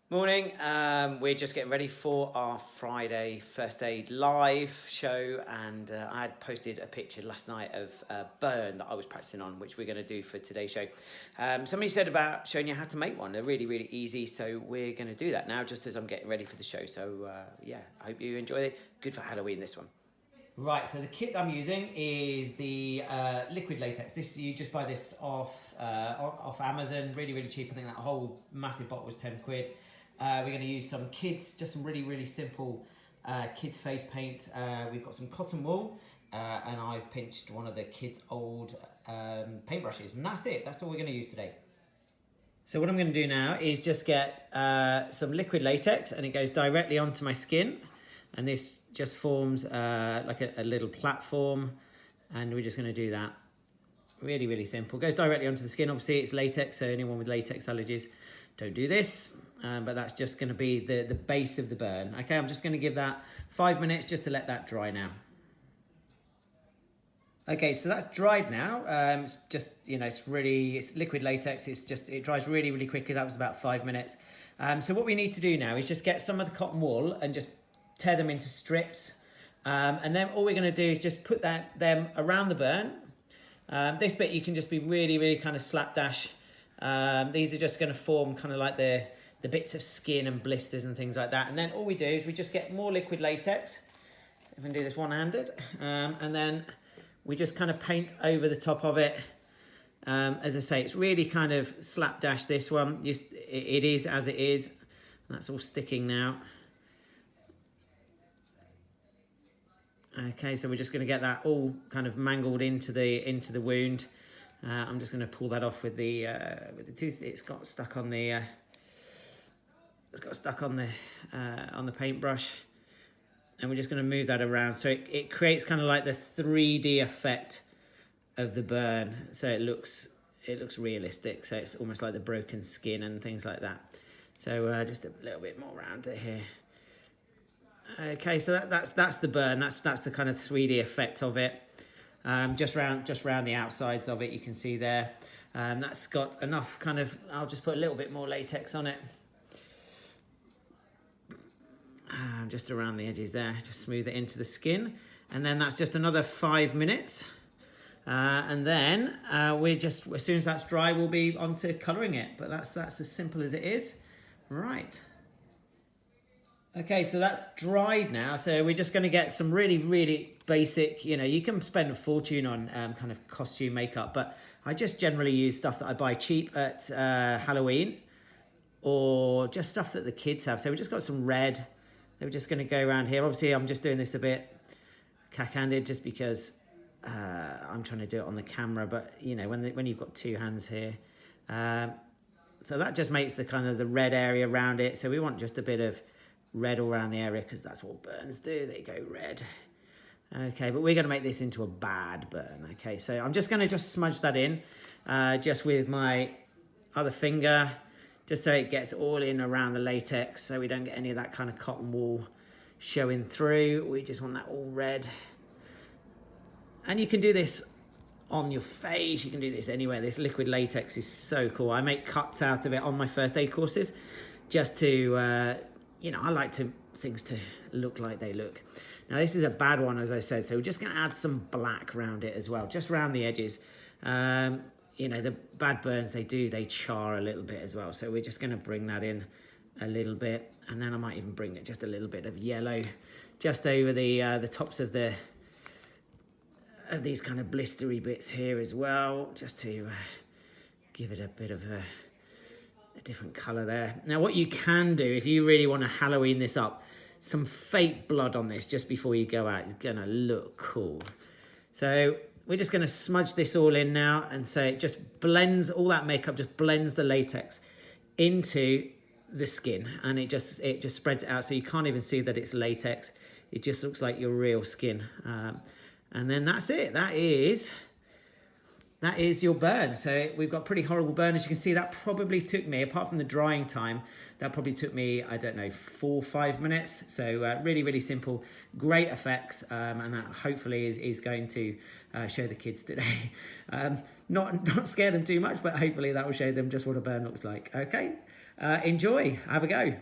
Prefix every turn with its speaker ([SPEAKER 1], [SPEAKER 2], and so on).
[SPEAKER 1] Morning. We're just getting ready for our Friday First Aid live show, and I had posted a picture last night of a burn that I was practicing on, which we're going to do for today's show. Somebody said about showing you how to make one. They're really, really easy, so we're going to do that now just as I'm getting ready for the show. So yeah, I hope you enjoy it. Good for Halloween, this one. Right, so the kit I'm using is the liquid latex. You just buy this off Amazon, really, really cheap. I think that whole massive bottle was 10 quid. We're going to use some just some really, really simple kids face paint. We've got some cotton wool, and I've pinched one of the kids' old paintbrushes, and that's it. That's all we're going to use today. So what I'm going to do now is just get some liquid latex, and it goes directly onto my skin, and this just forms like a little platform, and we're just going to do that. Really, really simple. Goes directly onto the skin. Obviously, it's latex, so anyone with latex allergies, don't do this. But that's just going to be the base of the burn. Okay, I'm just going to give that 5 minutes just to let that dry now. Okay, so that's dried now. It's just, it's liquid latex. It dries really, really quickly. That was about 5 minutes. So what we need to do now is just get some of the cotton wool and just tear them into strips. And then all we're going to do is just put them around the burn. This bit you can just be really, really kind of slapdash. These are just going to form kind of like the bits of skin and blisters and things like that. And then all we do is we just get more liquid latex. If I can do this one-handed. And then we just kind of paint over the top of it. As I say, it's really kind of slapdash, this one. It is as it is. That's all sticking now. Okay, so we're just going to get that all kind of mangled into the wound. I'm just going to pull that off with the tooth. It's got stuck on the paintbrush, and we're just going to move that around so it creates kind of like the 3D effect of the burn. So it looks realistic. So it's almost like the broken skin and things like that. So just a little bit more around it here. Okay, so that's the burn. That's the kind of 3D effect of it. Just round the outsides of it, you can see there. That's got enough kind of. I'll just put a little bit more latex on it. Just around the edges there. Just smooth it into the skin, and then that's just another 5 minutes. And then as soon as that's dry, we'll be on to colouring it. But that's as simple as it is. Right. Okay, so that's dried now. So we're just going to get some really, really basic, you can spend a fortune on kind of costume makeup, but I just generally use stuff that I buy cheap at Halloween, or just stuff that the kids have. So we just got some red. We're just going to go around here. Obviously, I'm just doing this a bit cack-handed just because I'm trying to do it on the camera, but when you've got two hands here. So that just makes the kind of the red area around it. So we want just a bit of red all around the area because that's what burns do. They go red. Okay, but we're going to make this into a bad burn. Okay, so I'm just going to smudge that in just with my other finger, just so it gets all in around the latex, so we don't get any of that kind of cotton wool showing through. We just want that all red. And you can do this on your face. You can do this anywhere. This liquid latex is so cool. I make cuts out of it on my first aid courses just to, I like things to look like they look. Now, this is a bad one, as I said, so we're just going to add some black around it as well, just around the edges. The bad burns, they char a little bit as well, so we're just going to bring that in a little bit, and then I might even bring it just a little bit of yellow just over the tops of these kind of blistery bits here as well, just to give it a bit of a different colour there. Now, what you can do, if you really want to Halloween this up, some fake blood on this just before you go out is going to look cool. So we're just going to smudge this all in now, and so it just blends, all that makeup just blends the latex into the skin, and it just spreads it out, so you can't even see that it's latex. It just looks like your real skin. And then that's it. That is that is your burn. So we've got pretty horrible burn. As you can see, that probably took me, apart from the drying time, that probably took me, I don't know, 4 or 5 minutes. So really, really simple, great effects, and that hopefully is going to show the kids today. Not scare them too much, but hopefully that will show them just what a burn looks like. Okay, enjoy, have a go.